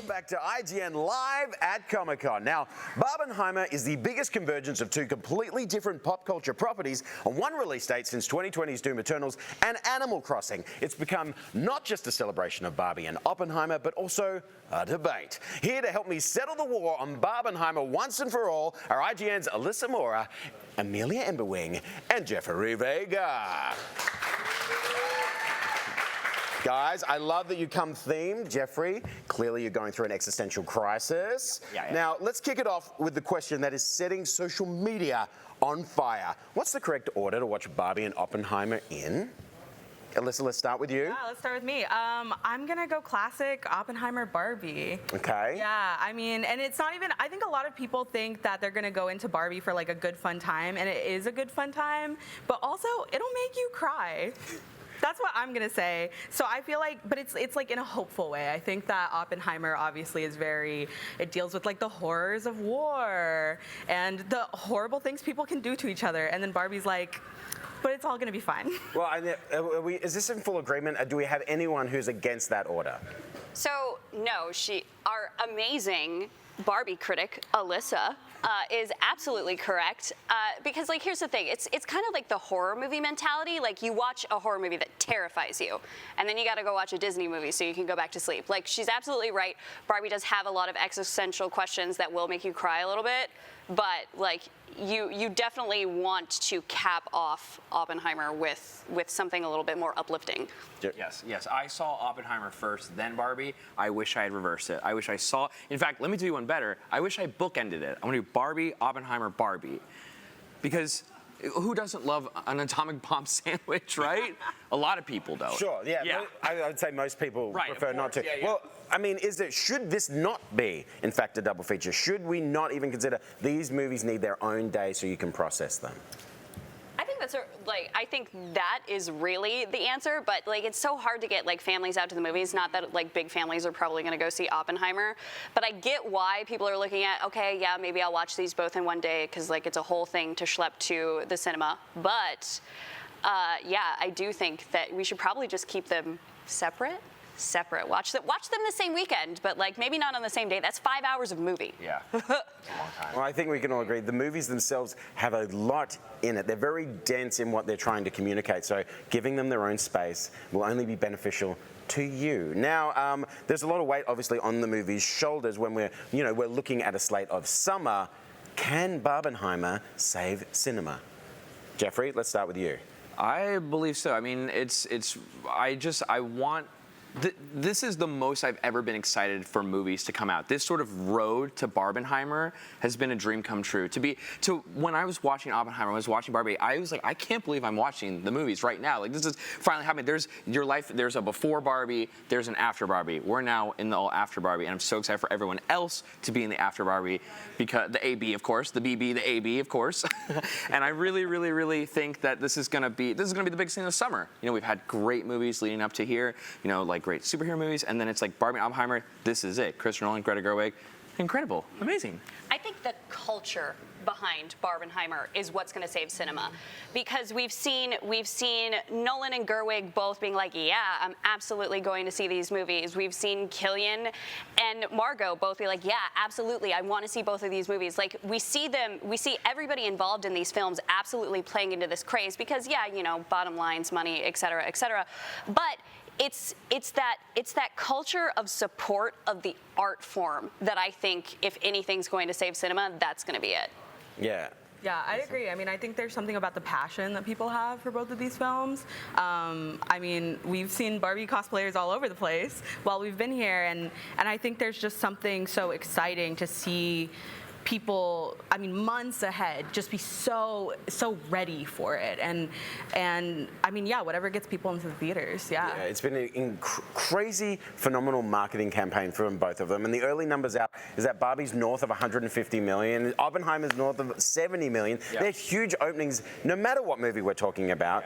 back to IGN Live at Comic-Con. Now, Barbenheimer is the biggest convergence of two completely different pop culture properties on one release date since 2020's Doom Eternals and Animal Crossing. It's become not just a celebration of Barbie and Oppenheimer, but also a debate. Here to help me settle the war on Barbenheimer once and for all are IGN's Alyssa Mora, Amelia Emberwing, and Jeffrey Vega. Guys, I love that you come themed. Jeffrey, clearly you're going through an existential crisis. Yeah. Now, let's kick it off with the question that is setting social media on fire. What's the correct order to watch Barbie and Oppenheimer in? Alyssa, let's start with you. Yeah, let's start with me. I'm gonna go classic Oppenheimer Barbie. Okay. Yeah, I mean, and it's not even, I think a lot of people think that they're gonna go into Barbie for like a good fun time, and it is a good fun time, but also it'll make you cry. That's what I'm gonna say. So I feel like, but it's like in a hopeful way. I think that Oppenheimer obviously is it deals with like the horrors of war and the horrible things people can do to each other. And then Barbie's like, but it's all gonna be fine. Well, is this in full agreement? Or do we have anyone who's against that order? So no, our amazing Barbie critic, Alyssa, is absolutely correct. Because like, here's the thing, it's kind of like the horror movie mentality. Like you watch a horror movie that terrifies you, and then you gotta go watch a Disney movie so you can go back to sleep. Like she's absolutely right. Barbie does have a lot of existential questions that will make you cry a little bit, but like you definitely want to cap off Oppenheimer with something a little bit more uplifting. Yes. I saw Oppenheimer first, then Barbie. I wish I had reversed it. I wish I saw. In fact, let me do you one better. I wish I bookended it. I want to do Barbie, Oppenheimer, Barbie, because who doesn't love an atomic bomb sandwich, right? A lot of people don't. Sure. Yeah. I would say most people prefer not to. Yeah. Well, I mean, should this not be, in fact, a double feature? Should we not even consider these movies need their own day so you can process them? I think that is really the answer, but like it's so hard to get like families out to the movies. Not that like big families are probably going to go see Oppenheimer, but I get why people are looking at, okay, yeah, maybe I'll watch these both in one day because like it's a whole thing to schlep to the cinema. But yeah, I do think that we should probably just keep them separate. Watch them the same weekend, but like maybe not on the same day. That's 5 hours of movie. Yeah. It's a long time. Well, I think we can all agree the movies themselves have a lot in it. They're very dense in what they're trying to communicate, so giving them their own space will only be beneficial to you. Now, there's a lot of weight obviously on the movie's shoulders when we're looking at a slate of summer. Can Barbenheimer save cinema? Jeffrey, let's start with you. I believe so. I mean, I want. This is the most I've ever been excited for movies to come out. This sort of road to Barbenheimer has been a dream come true. When I was watching Oppenheimer, I was watching Barbie, I was like, I can't believe I'm watching the movies right now. Like this is finally happening. There's a before Barbie, there's an after Barbie. We're now in the all after Barbie, and I'm so excited for everyone else to be in the after Barbie, because the AB, of course, the BB, the AB, of course. And I really, really, really think that this is gonna be the biggest thing of the summer. We've had great movies leading up to here, like great superhero movies, and then it's like Barbie and Oppenheimer. This is it. Christopher Nolan, Greta Gerwig, incredible, amazing. I think the culture behind Barbenheimer is what's going to save cinema, because we've seen Nolan and Gerwig both being like, yeah, I'm absolutely going to see these movies. We've seen Cillian and Margot both be like, yeah, absolutely, I want to see both of these movies. Like we see everybody involved in these films absolutely playing into this craze because bottom lines, money, et cetera, but it's that culture of support of the art form that I think, if anything's going to save cinema, that's going to be it. Yeah. Yeah, I agree. I mean, I think there's something about the passion that people have for both of these films. I mean, we've seen Barbie cosplayers all over the place while we've been here, and I think there's just something so exciting to see people, I mean, months ahead, just be so ready for it, and I mean, yeah, whatever gets people into the theaters, yeah. It's been a crazy, phenomenal marketing campaign from both of them, and the early numbers out is that Barbie's north of 150 million, Oppenheimer's north of 70 million. Yeah. They're huge openings, no matter what movie we're talking about.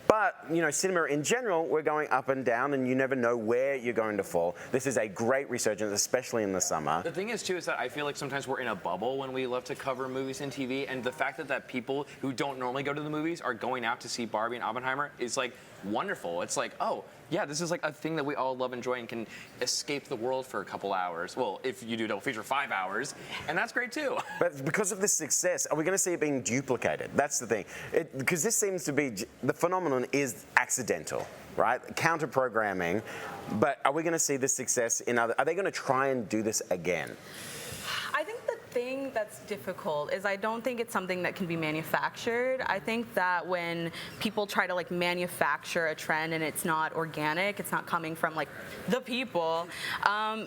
But cinema in general, we're going up and down, and you never know where you're going to fall. This is a great resurgence, especially in the summer. The thing is, too, is that I feel like sometimes we're in a bubble incredible when we love to cover movies and TV, and the fact that people who don't normally go to the movies are going out to see Barbie and Oppenheimer is like wonderful. It's like, oh, yeah, this is like a thing that we all love, enjoy, and can escape the world for a couple hours. Well, if you do double feature, 5 hours, and that's great too. But because of this success, are we going to see it being duplicated? That's the thing. Because this seems to be, the phenomenon is accidental, right? Counter-programming. But are we going to see this success in other, are they going to try and do this again? I think the thing that's difficult is I don't think it's something that can be manufactured. I think that when people try to like manufacture a trend and it's not organic, it's not coming from like the people,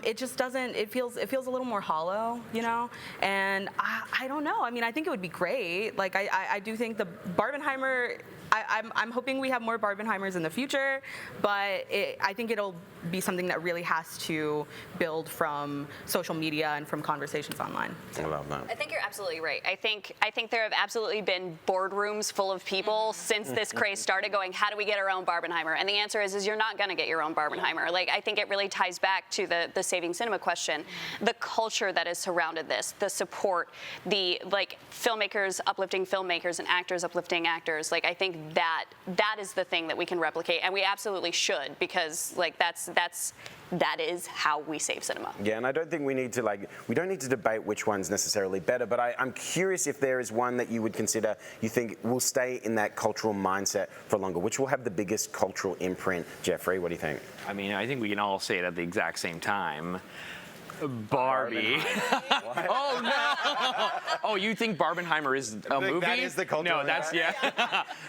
it just doesn't, it feels a little more hollow, you know? And I don't know. I mean, I think it would be great. Like I do think the Barbenheimer, I'm hoping we have more Barbenheimers in the future, but I think it'll be something that really has to build from social media and from conversations online. I love that. I think you're absolutely right. I think there have absolutely been boardrooms full of people since this craze started going, how do we get our own Barbenheimer? And the answer is you're not going to get your own Barbenheimer. Like, I think it really ties back to the saving cinema question, the culture that has surrounded this, the support, the like filmmakers uplifting filmmakers and actors uplifting actors. Like, I think that is the thing that we can replicate, and we absolutely should, because like that is how we save cinema. Yeah, and I don't think we need to we don't need to debate which one's necessarily better, but I'm curious if there is one that you would consider, you think will stay in that cultural mindset for longer, which will have the biggest cultural imprint. Jeffrey, what do you think? I mean, I think we can all say it at the exact same time. Barbie. Oh no! Oh, you think Barbenheimer is a movie? That is the culture. No, that's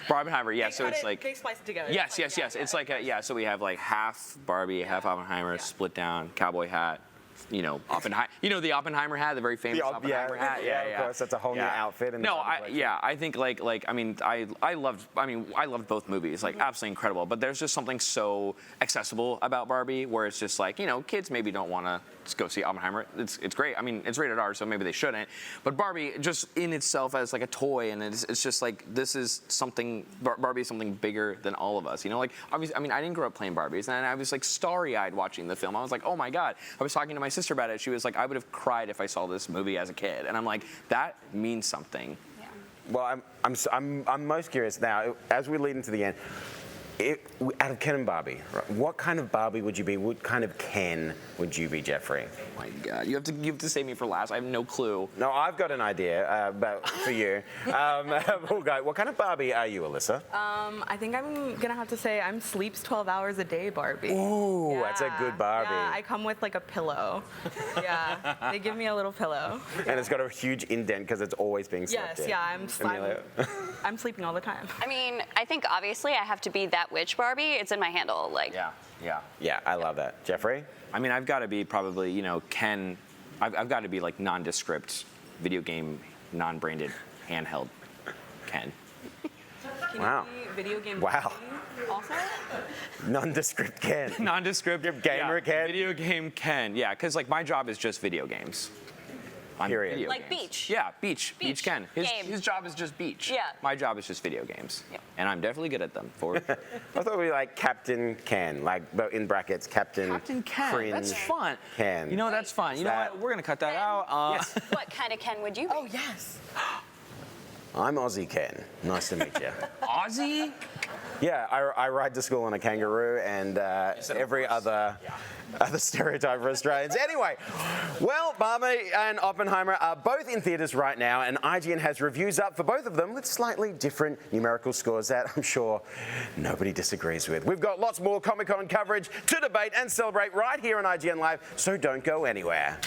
Barbenheimer. Yeah, so it's like. They splice it together. Yes. It's like so we have like half Barbie, half Oppenheimer, split down, cowboy hat. You know, Oppenheimer. You know the Oppenheimer hat, the very famous Oppenheimer hat. Yeah, of course. That's a whole new outfit. No, I think I mean, I loved both movies, like absolutely incredible. But there's just something so accessible about Barbie, where it's just like, you know, kids maybe don't want to go see Oppenheimer. It's great. I mean, it's rated R, so maybe they shouldn't. But Barbie, just in itself as like a toy, and it's just like this is something. Barbie is something bigger than all of us. You know, like obviously, I mean, I didn't grow up playing Barbies, and I was like starry-eyed watching the film. I was like, oh my god. I was talking to my sister about it. She was like, I would have cried if I saw this movie as a kid, and I'm like, that means something. Yeah. Well, I'm most curious now as we lead into the end. Out of Ken and Barbie, right, what kind of Barbie would you be? What kind of Ken would you be, Jeffrey? Oh my God, you have to save me for last. I have no clue. No, I've got an idea for you. We'll go. What kind of Barbie are you, Alyssa? I think I'm gonna have to say I'm sleeps 12 hours a day Barbie. Ooh, that's a good Barbie. Yeah, I come with like a pillow. Yeah, they give me a little pillow. And it's got a huge indent because it's always being slept in. Yes, yeah, I'm sleeping all the time. I mean, I think obviously I have to be that witch Barbie. It's in my handle, like. Yeah, I love that. Jeffrey? I mean, I've got to be probably, you know, Ken. I've got to be like nondescript, video game, non-branded, handheld Ken. Wow. Video game. Wow. Also. Nondescript Ken. Nondescript gamer Ken. Video game Ken. Yeah, because like my job is just video games. Period. Video like games. beach. Yeah, beach Ken. Game. His job is just beach. Yeah. My job is just video games. Yep. And I'm definitely good at them. I thought we were like Captain Ken, like but in brackets, Captain Ken. Fringe That's fun. Ken. You know, that's fun. You know what? We're gonna cut that out. Yes. What kind of Ken would you be? Oh yes. I'm Aussie Ken. Nice to meet you. Aussie? Yeah, I ride to school on a kangaroo and every other stereotype for Australians. Anyway, well, Barbie and Oppenheimer are both in theatres right now, and IGN has reviews up for both of them with slightly different numerical scores that I'm sure nobody disagrees with. We've got lots more Comic-Con coverage to debate and celebrate right here on IGN Live, so don't go anywhere.